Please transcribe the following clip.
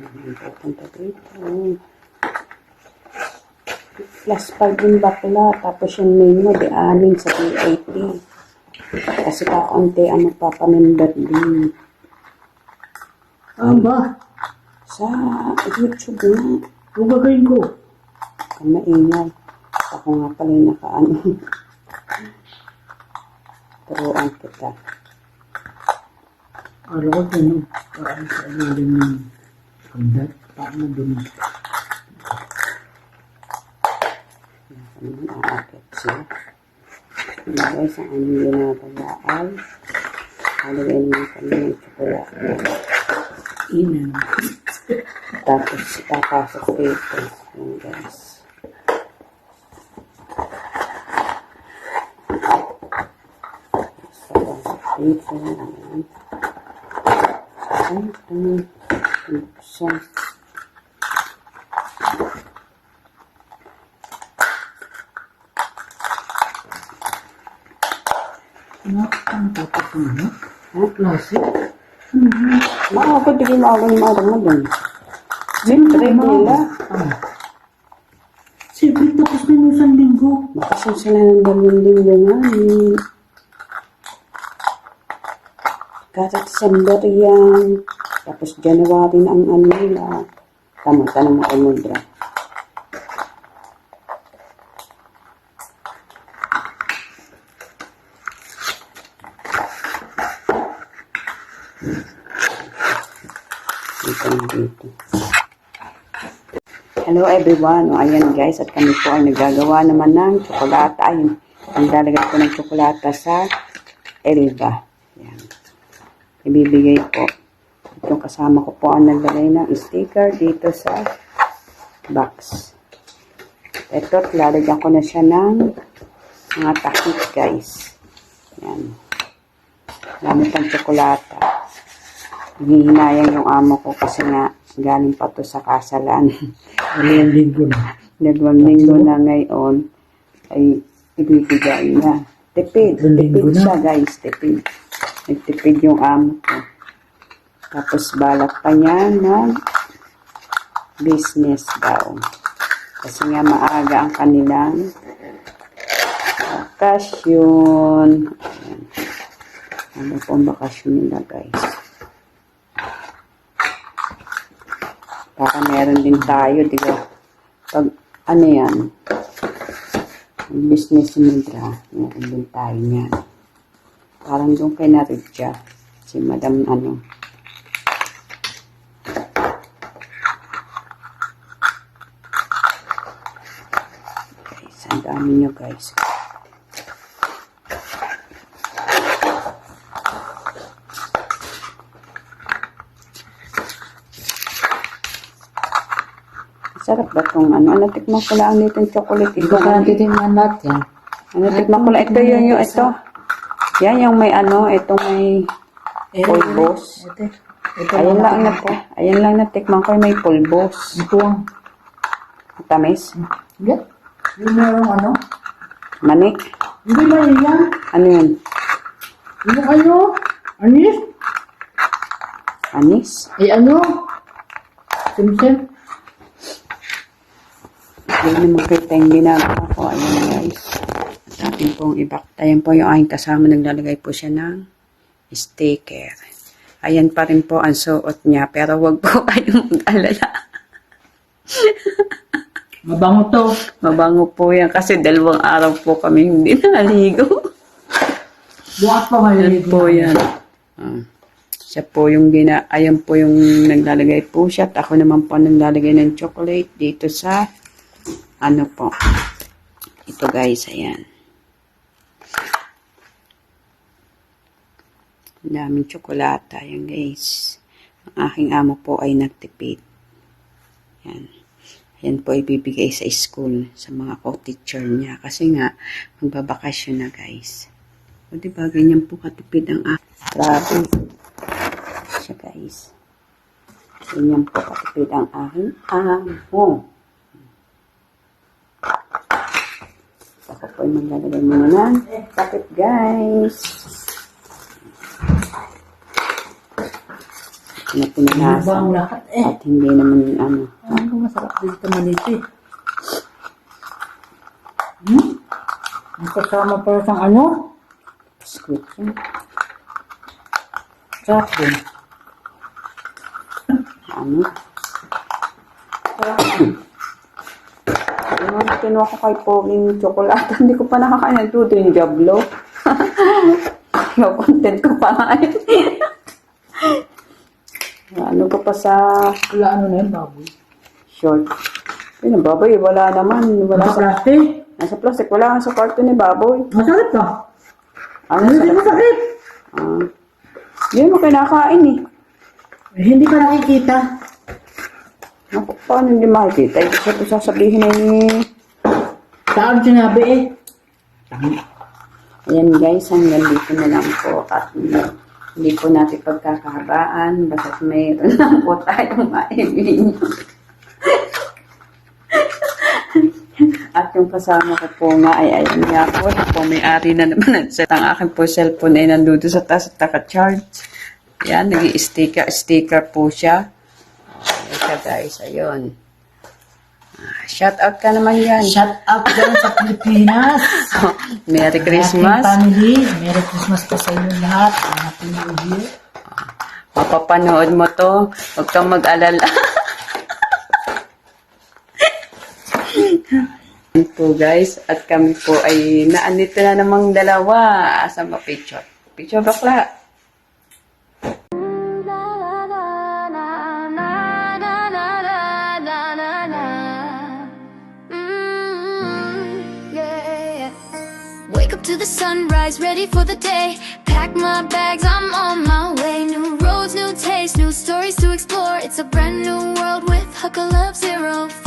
Pupunta dito. Plus 5 yung bakla. Tapos yung main mo, di 6 sa 280. Kasi kakaunti ang magpapamember din. Ba? Sa YouTube na. Ang gagawin ko? Kung maingay. Ako nga pala yung nakaano. Turuan kita. Alam ko ano, parang sa ilalim ng kandat. Paano dun? Ano aakit siya. Guys, ang aming ginagawa ay halagay naman kami ng tsokolate. Inan. Tapos ipapasok dito. Yan guys. Ipapasok dito. Ayan. Buksan. Ang tapos mo? Klase? Ako, hindi maagang mo dun. Siyempre, nila. Siyempre, tapos na yung isang linggo. Bakasin sila ng 2 linggo nga. Kasi December yan. Tapos January na ang ano nila. Tama, tanong mo kay Mudra. Dito. Hello everyone. O, ayan guys, at kami po ay nagagawa naman ng tsokolata. Ayun, ang lalagay ko ng tsokolata sa Elva. Ayan. Ibibigay po. Itong kasama ko po ang naglagay ng sticker dito sa box. Ito, lalagyan ko na siya ng mga takip guys. Ayan. Marami pang tsokolata. Hinihinayang yung amo ko kasi nga galing pa to sa kasalan. 2 linggo na. 2 linggo na ngayon ay ibibigay na. Tipid siya guys, tipid. Nagtipid yung amo ko. Tapos balak pa niya ng business daw. Kasi nga maaga ang kanilang bakasyon. Ayan. Ano pong bakasyon nila guys. Para meron din tayo, di ba? Pag, ano yan, business nila, meron din tayo niyan. Parang doon kay Naridja, si Madam ano. Guys, ang dami nyo guys. Sarap ba itong ano? Natikman ko lang nitong chocolate. Ito ka natitingnan lahat yan. Natikman ko lang. Ito yun yung ito. Yan yung may ano. Itong may pulbos. Ayan lang na po. Ayan lang natikman ko yung may pulbos. Ito ang Tamis. hindi. Yung merong ano? Manik. Hindi ba yan? Ano yun? Yung ano? Anis? Anis? Ano? Simsim? Yan naman kita yung ginagawa ko. Ayan guys. At atin pong ibak. Ayan po yung aking kasama. Naglalagay po siya ng sticker. Ayan pa rin po ang suot niya. Pero wag po kayong mag-alala. Mabango to. Mabango po yan. Kasi 2 araw po kami hindi naligo. Bukas pa ngayon. Ayan po yan. Siya po yung ayan po yung naglalagay po siya. At ako naman po naglalagay ng chocolate dito sa ano po. Ito guys, ayan. Ang daming tsokolata. Ayan guys. Ang aking amo po ay nagtipid. Ayan. Ayan po ibibigay sa school sa mga co-teacher niya. Kasi nga, magbabakasyon na guys. O diba, ganyan po katipid ang grabe. Siya guys. Ganyan po katipid ang aking amo. Ako po yung maglalagay muna ng takip guys. na Ano ba ang pinalasa. lahat eh? At hindi naman ano. Ano masarap dito manito eh. Ang kasama pala sa ano? Squid yun. Sarap din. Ano? Ano, kinuha ko kay Poging chocolate. Hindi ko pa nakakain ng tuto yung Diablo. Yung content ko pa nga yun. Ano ko pa sa Wala ano na yun, baboy. short. Yun, baboy, wala naman. Wala Nasa sa, plastic. nasa plastic, wala nga sa carton ni baboy. Masakit ka. Ano Hindi sa masakit. Hindi mo kinakain eh. Eh, hindi ka nakikita. Naku, paano hindi makikita? Hindi siya ito sasabihin na ni... Saan sinabi eh? Ayan guys, hanggang dito na lang po. At hindi po natin pagkakahabaan. Basta't mayroon lang po tayong maibigin. At yung kasama ko po nga ay ayan nga po. Ito po may-ari na naman. At ang akin po cellphone ay nandudo sa taas at naka-charge. Yan, nag-i-sticker po siya. Ayan siya guys, ayun. Shout out ka naman yan. Shout out dyan sa Pilipinas. Merry Christmas. Happy family. Merry Christmas po sa inyo lahat. Happy New Year. Mapapanood mo to. Huwag kang mag-alala. Yan po guys. At kami po ay naandito na namang dalawa. Asa ba picture? Picture bakla. Wake up to the sunrise, ready for the day. Pack my bags, I'm on my way. New roads, new tastes, new stories to explore. It's a brand new world with Huckle Love 04.